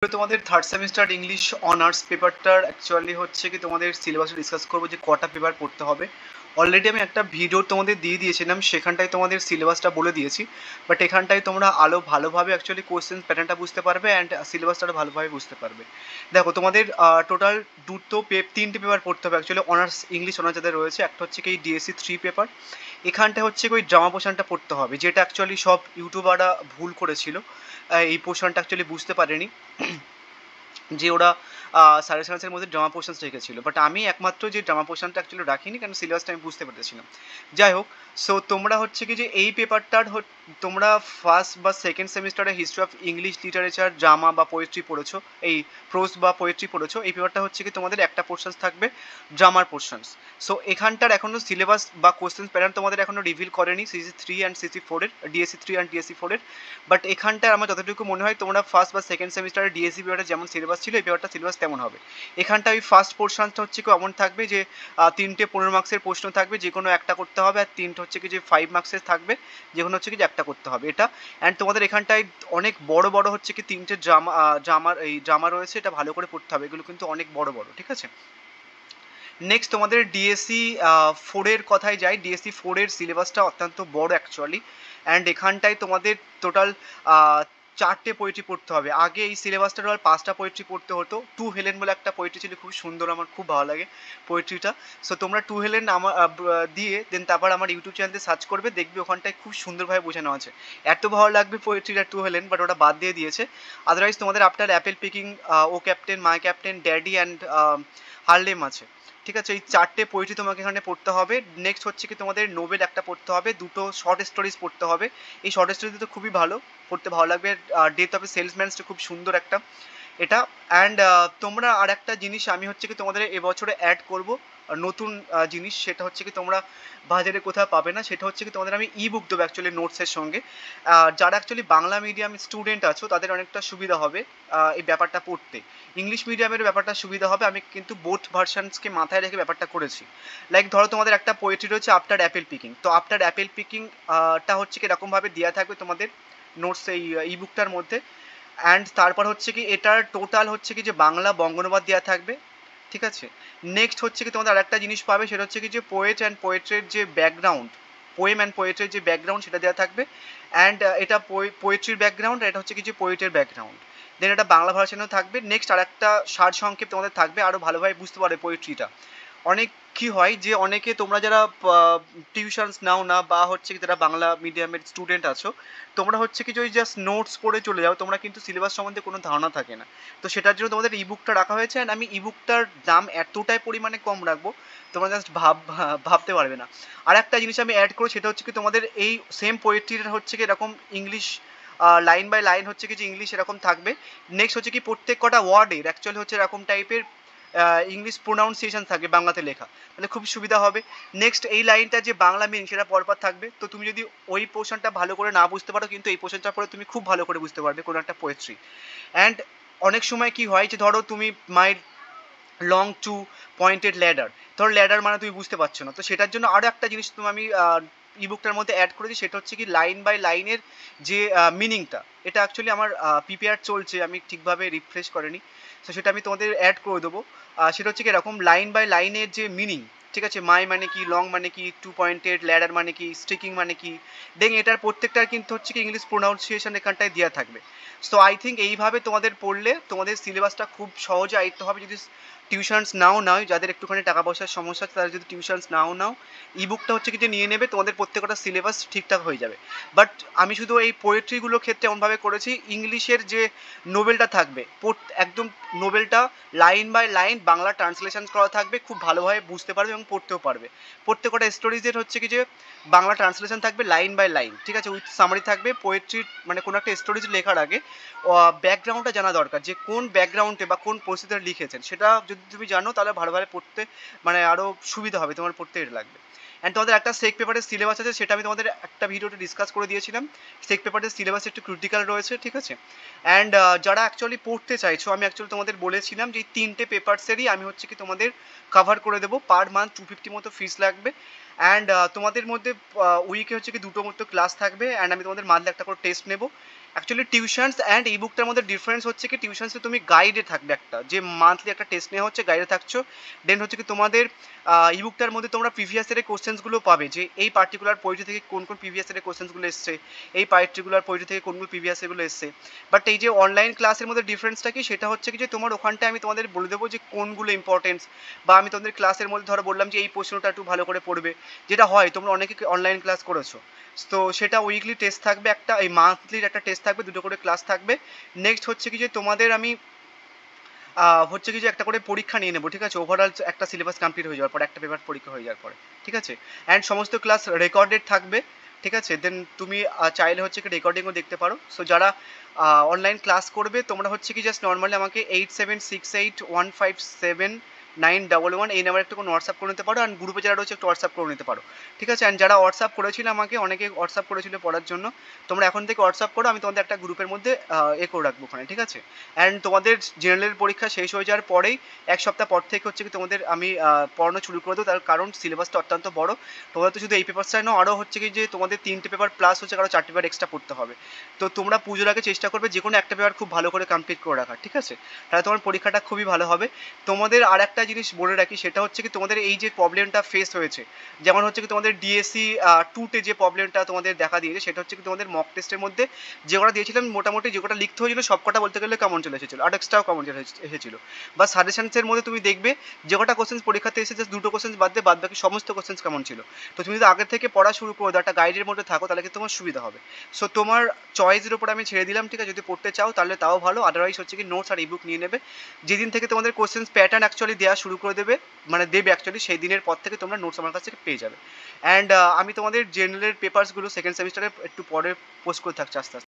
তো তোমাদের third semester English honours পেপারটার অ্যাকচুয়ালি হচ্ছে কি তোমাদের সিলেবাসে ডিসকাস করবো যে কটা পেপার পড়তে হবে। অলরেডি আমি একটা ভিডিও তোমাদের দিয়ে দিয়েছিলাম, সেখানটায় তোমাদের সিলেবাসটা বলে দিয়েছি। বাট এখানটায় তোমরা আরও ভালোভাবে অ্যাকচুয়ালি কোয়েশ্চেন প্যাটার্নটা বুঝতে পারবে অ্যান্ড সিলেবাসটা আরও ভালোভাবে বুঝতে পারবে। দেখো তোমাদের টোটাল তিনটে পেপার পড়তে হবে অ্যাকচুয়ালি অনার্স ইংলিশ অনার্স যাদের রয়েছে। একটা হচ্ছে কি ডিএসসি 3 পেপার, এখানটা হচ্ছে কি ওই ড্রামা পোর্শনটা পড়তে হবে, যেটা অ্যাকচুয়ালি সব ইউটিউবাররা ভুল করেছিল। এই পোর্শনটা অ্যাকচুয়ালি বুঝতে পারেনি যে ওরা সাজেশনসের মধ্যে ড্রামা পোর্শনস রেখেছিল, বাট আমি একমাত্র যে ড্রামা পোর্শনটা অ্যাকচুয়ালি রাখিনি, কারণ সিলেবাসটা আমি বুঝতে পেরেছিলাম। যাই হোক, সো তোমরা হচ্ছে কি যে এই পেপারটার তোমরা ফার্স্ট বা সেকেন্ড সেমিস্টারে history of English literature drama বা পোয়েট্রি পড়েছো, এই প্রোজ বা পোয়েট্রি পড়েছো। এই পেপারটা হচ্ছে কি তোমাদের একটা পোর্শনস থাকবে ড্রামার পোর্শনস। সো এখানটার এখনো সিলেবাস বা কোশ্চেন প্যাটার্ন তোমাদের এখনো রিভিল করেনি সিসি 3 অ্যান্ড সিসি 4 এর, ডিএসসি 3 অ্যান্ড ডিএসসি 4 এর। বাট এখানটায় আমার যতটুকু মনে হয় তোমরা ফার্স্ট বা সেকেন্ড সেমিস্টারে ডিএসসি পেপারে যেমন সিলেবাস ছিল এই পেপারটা সিলেবাস তেমন হবে। এখানটা ওই ফার্স্ট পোর্শনটা হচ্ছে কি এমন থাকবে যে তিনটে 15 মার্কসের প্রশ্ন থাকবে, যে কোনো একটা করতে হবে, আর তিনটে হচ্ছে কি যে 5 মার্কসের থাকবে, যে কোনো হচ্ছে কি যে একটা করতে হবে এটা। অ্যান্ড তোমাদের এখানটায় অনেক বড় বড় হচ্ছে কি তিনটে ড্রামা রয়েছে, এটা ভালো করে পড়তে হবে, এগুলো কিন্তু অনেক বড় বড়, ঠিক আছে। নেক্সট তোমাদের ডিএসসি 4 এর কথায় যাই। ডিএসসি 4 এর সিলেবাসটা অত্যন্ত বড় অ্যাকচুয়ালি, অ্যান্ড এখানটায় তোমাদের টোটাল চারটে পোয়েট্রি পড়তে হবে। আগে এই সিলেবাসটা টোটাল 5টা পোয়েট্রি পড়তে হতো। টু হেলেন বলে একটা পোয়েট্রি ছিল, খুব সুন্দর, আমার খুব ভালো লাগে পোয়েট্রিটা। সো তোমরা টু হেলেন আমার দিয়ে দেন তারপর আমার ইউটিউব চ্যানেলে সার্চ করবে, দেখবে ওখানটায় খুব সুন্দরভাবে বোঝানো আছে। এত ভালো লাগবে পোয়েট্রিটা টু হেলেন, বাট ওটা বাদ দিয়ে দিয়েছে। আদারওয়াইজ তোমাদের after apple picking, O captain, my captain, daddy and Harlem আছে, ঠিক আছে। এই চারটে পোয়েট্রি তোমাকে এখানে পড়তে হবে। নেক্সট হচ্ছে কি তোমাদের নোবেল একটা পড়তে হবে, দুটো শর্ট স্টোরিজ পড়তে হবে। এই শর্ট স্টোরিজ তো খুবই ভালো, পড়তে ভালো লাগবে। ডেথ অফ এ সেলসম্যানসটা খুব সুন্দর একটা এটা। অ্যান্ড তোমরা আর একটা জিনিস আমি হচ্ছে কি তোমাদের এবছরে অ্যাড করবো, নতুন জিনিস, সেটা হচ্ছে কি তোমরা বাজারে কোথাও পাবে না, সেটা হচ্ছে কি তোমাদের আমি ই বুক দেবো অ্যাকচুয়ালি নোটসের সঙ্গে। যারা অ্যাকচুয়ালি বাংলা মিডিয়াম স্টুডেন্ট আছো তাদের অনেকটা সুবিধা হবে এই ব্যাপারটা পড়তে। ইংলিশ মিডিয়ামের ব্যাপারটা সুবিধা হবে, আমি কিন্তু বোথ ভার্সানসকে মাথায় রেখে ব্যাপারটা করেছি। লাইক ধরো তোমাদের একটা পোয়েট্রি রয়েছে আফটার অ্যাপেল পিকিং, তো আফটার অ্যাপেল পিকিং টা হচ্ছে কি এরকমভাবে দেওয়া থাকবে তোমাদের নোটস এই ই বুকটার মধ্যে। অ্যান্ড তারপর হচ্ছে কি এটার টোটাল হচ্ছে কি যে বাংলা বঙ্গানুবাদ দেওয়া থাকবে, ঠিক আছে। নেক্সট হচ্ছে কি তোমাদের আরেকটা জিনিস পাবে, সেটা হচ্ছে কি যে পোয়েট অ্যান্ড পোয়েট্রের যে ব্যাকগ্রাউন্ড, পোয়েম অ্যান্ড পোয়েট্রের যে ব্যাকগ্রাউন্ড সেটা দেওয়া থাকবে। অ্যান্ড এটা পোয়েট্রির ব্যাকগ্রাউন্ড, এটা হচ্ছে কি যে পোয়েটের ব্যাকগ্রাউন্ড। দেন এটা বাংলা ভার্সনেও থাকবে। নেক্সট আর একটা সার সংক্ষেপ তোমাদের থাকবে, আরও ভালোভাবে বুঝতে পারবে পোয়েট্রিটা। অনেক কি হয় যে অনেকে তোমরা যারা টিউশনস নাও না বা হচ্ছে কি যারা বাংলা মিডিয়ামের স্টুডেন্ট আছো, তোমরা হচ্ছে কি যে ওই জাস্ট নোটস পড়ে চলে যাও, তোমরা কিন্তু সিলেবাস সম্বন্ধে কোনো ধারণা থাকে না। তো সেটার জন্য তোমাদের ইবুকটা রাখা হয়েছে, অ্যান্ড আমি ইবুকটার দাম এতটাই পরিমাণে কম রাখবো তোমরা জাস্ট ভাবতে পারবে না। আর একটা জিনিস আমি অ্যাড করি, সেটা হচ্ছে কি তোমাদের এই সেম পোয়েট্রির হচ্ছে কি এরকম ইংলিশ লাইন বাই লাইন হচ্ছে কি যে ইংলিশ এরকম থাকবে। নেক্সট হচ্ছে কি প্রত্যেক কটা ওয়ার্ডের অ্যাকচুয়ালি হচ্ছে এরকম টাইপের ইংলিশ প্রোনাউন্সিয়েশন থাকবে বাংলাতে লেখা, তাহলে খুব সুবিধা হবে। নেক্সট এই লাইনটা যে বাংলা মিনিং সেটা পরপর থাকবে, তো তুমি যদি ওই পোর্শনটা ভালো করে না বুঝতে পারো, কিন্তু এই পোর্শনটা পরে তুমি খুব ভালো করে বুঝতে পারবে কোনো একটা পোয়েট্রি। অ্যান্ড অনেক সময় কি হয় যে ধরো তুমি my long two pointed ladder, ধরো ল্যাডার মানে তুমি বুঝতে পারছো না, তো সেটার জন্য আরও একটা জিনিস তুমি আমি ইবুকটার মধ্যে অ্যাড করেছি, সেটা হচ্ছে কি লাইন বাই লাইনের যে মিনিংটা, এটা অ্যাকচুয়ালি আমার পিপিআর চলছে, আমি ঠিকভাবে রিফ্রেশ করিনি, তো সেটা আমি তোমাদের অ্যাড করে দেবো। সেটা হচ্ছে কি এরকম লাইন বাই লাইনের যে মিনিং, ঠিক আছে, মাই মানে কি, লং মানে কি, টু পয়েন্টেড ল্যাডার মানে কি, স্টিকিং মানে কি, দেন এটার প্রত্যেকটার কিন্তু হচ্ছে কি ইংলিশ প্রোনাউন্সিয়েশন এখানটায় দেওয়া থাকবে। সো আই থিঙ্ক এইভাবে তোমাদের পড়লে তোমাদের সিলেবাসটা খুব সহজে আয়ত্ত হবে। যদি টিউশনস নাও যাদের একটুখানি টাকা পয়সার সমস্যা আছে, তারা যদি টিউশনস নাও ইবুকটা হচ্ছে কি যে নিয়ে নেবে, তোমাদের প্রত্যেকটা সিলেবাস ঠিকঠাক হয়ে যাবে। বাট আমি শুধু এই পোয়েট্রিগুলোর ক্ষেত্রে এমনভাবে করেছি, ইংলিশের যে নোবেলটা থাকবে একদম নোবেলটা line by line Bangla translation করা থাকবে, খুব ভালোভাবে বুঝতে পারবে এবং পড়তেও পারবে। প্রত্যেকটা স্টোরিজের হচ্ছে কি যে বাংলা ট্রান্সলেশন থাকবে লাইন বাই লাইন, ঠিক আছে, উইথ সামারি থাকবে। পোয়েট্রির মানে কোনো একটা স্টোরিজ লেখার আগে ব্যাকগ্রাউন্ডটা জানা দরকার, যে কোন ব্যাকগ্রাউন্ডে বা কোন পরিস্থিতিতে লিখেছেন, সেটা যদি তুমি জানো তাহলে ভালোভাবে পড়তে মানে আরও সুবিধা হবে, তোমার পড়তে এটা লাগবে। অ্যান্ড তোমাদের একটা সেক পেপারের সিলেবাস আছে, সেটা আমি তোমাদের একটা ভিডিওতে ডিসকাস করে দিয়েছিলাম। সেক পেপারের সিলেবাস একটু ক্রিটিক্যাল রয়েছে, ঠিক আছে। অ্যান্ড যারা অ্যাকচুয়ালি পড়তে চাইছো, আমি অ্যাকচুয়ালি তোমাদের বলেছিলাম যে এই তিনটে পেপারসেরই আমি হচ্ছে কি তোমাদের কভার করে দেবো, পার মান্থ 250 মতো ফিস লাগবে। অ্যান্ড তোমাদের মধ্যে উইকে হচ্ছে কি দুটো মতো ক্লাস থাকবে, অ্যান্ড আমি তোমাদের মান্থলি একটা করে টেস্ট নেবো। অ্যাকচুয়ালি টিউশনস অ্যান্ড ই বুকটার মধ্যে ডিফারেন্স হচ্ছে কি, টিউশনসে তুমি গাইডে থাকবে একটা, যে মান্থলি একটা টেস্ট নেওয়া হচ্ছে, গাইডে থাকছো। দেন হচ্ছে কি তোমাদের ই বুকটার মধ্যে তোমরা প্রিভিয়াস ইয়ারের কোশ্চেন্সগুলো পাবে, যে এই পার্টিকুলার পোয়েট্রি থেকে কোন কোন প্রিভিয়াস ইয়ারের কোশ্চেন্সগুলো এসছে, এই পার্টিকুলার পোয়েট্রি থেকে কোন কোন প্রিভিয়াস ইয়ারগুলো এসছে। বাট এই যে অনলাইন ক্লাসের মধ্যে ডিফারেন্সটা কি, সেটা হচ্ছে কি যে তোমার ওখানটায় আমি তোমাদের বলে দেবো যে কোনগুলো ইম্পর্টেন্স, বা আমি তোমাদের ক্লাসের মধ্যে ধরো বললাম যে এই প্রশ্নটা একটু ভালো করে পড়বে, যেটা হয় তোমরা অনেকে অনলাইন ক্লাস করেছো। তো সেটা উইকলি টেস্ট থাকবে একটা, এই মান্থলির একটা টেস্ট থাকবে, দুটো করে ক্লাস থাকবে। নেক্সট হচ্ছে কি যে তোমাদের আমি হচ্ছে কি যে একটা করে পরীক্ষা নিয়ে নেবো, ঠিক আছে, ওভারঅল একটা সিলেবাস কমপ্লিট হয়ে যাওয়ার পর, একটা পেপার পরীক্ষা হয়ে যাওয়ার পরে, ঠিক আছে। অ্যান্ড সমস্ত ক্লাস রেকর্ডেড থাকবে, ঠিক আছে। দেন তুমি চাইলে হচ্ছে কি রেকর্ডিংও দেখতে পারো। সো যারা অনলাইন ক্লাস করবে তোমরা হচ্ছে কি জাস্ট নর্মালি আমাকে 8768157911 এই নাম্বারে একটু হোয়াটসঅ্যাপ করে নিতে পারো, অ্যান্ড গ্রুপে যারা রয়েছে একটু হোয়াটসঅ্যাপ করে নিতে পারো, ঠিক আছে। অ্যান্ড যারা হোয়াটসঅ্যাপ করেছিল আমাকে, অনেকে হোয়াটসঅ্যাপ করেছিল পড়ার জন্য, তোমরা এখন থেকে হোয়াটসঅ্যাপ করো, আমি তোমাদের একটা গ্রুপের মধ্যে করে রাখবো ওখানে, ঠিক আছে। অ্যান্ড তোমাদের জেনারেল পরীক্ষা শেষ হয়ে যাওয়ার পরেই এক সপ্তাহ পর থেকে হচ্ছে কি তোমাদের আমি পড়ানো শুরু করে দেবো, তার কারণ সিলেবাসটা অত্যন্ত বড়। তোমরা তো শুধু এই পেপারটাই নয়, আরও হচ্ছে কি যে তোমাদের 3টে পেপার প্লাস হচ্ছে আরও 4টে পেপার এক্সট্রা পড়তে হবে। তো তোমরা পুজোর আগে চেষ্টা করবে যে কোনো একটা পেপার খুব ভালো করে কমপ্লিট করে রাখার, ঠিক আছে। তাহলে তোমার পরীক্ষাটা খুবই ভালো হবে। তোমাদের আর একটা জিনিস বলে রাখি, সেটা হচ্ছে কি তোমাদের এই যে প্রবলেমটা ফেস হয়েছে, যেমন হচ্ছে কি তোমাদের ডিএসসি 2তে যে প্রবলেমটা তোমাদের দেখা দিয়েছে, সেটা হচ্ছে কি তোমাদের মক টেস্টের মধ্যে যে কটা দিয়েছিলাম মোটামুটি যে কটা লিখতে হয়েছিল সব কটা বলতে গেলে কমন চলে এসেছিলো, আর এক্সট্রাও কমন চলে এসেছিলো। বা সাজেশনসের মধ্যে তুমি দেখবে যে কটা কোশ্চেন পরীক্ষাতে এসে জাস্ট দুটো কোশ্চেন বাদ দিয়ে বাদ বাকি সমস্ত কোশ্চেন কেমন ছিল। তো তুমি যদি আগের থেকে পড়া শুরু করে দাও, একটা গাইডের মধ্যে থাকো, তাহলে কিন্তু তোমার সুবিধা হবে। সো তোমার চয়েসের উপর আমি ছেড়ে দিলাম, ঠিক আছে। যদি পড়তে চাও তাহলে তাও ভালো, আদারওয়াইজ হচ্ছে কি নোটস আর ইবুক নিয়ে নেবে। যেদিন থেকে তোমাদের কোশ্চেন প্যাটার্ন অ্যাকচুয়ালি দেওয়া শুরু করে দেবে, মানে দেবে অ্যাকচুয়ালি, সেই দিনের পর থেকে তোমরা নোটস আমার কাছ থেকে পেয়ে যাবে। অ্যান্ড আমি তোমাদের জেনারেল পেপারসগুলো সেকেন্ড সেমিস্টারে একটু পরে পোস্ট করে থাকছি আস্তে আস্তে।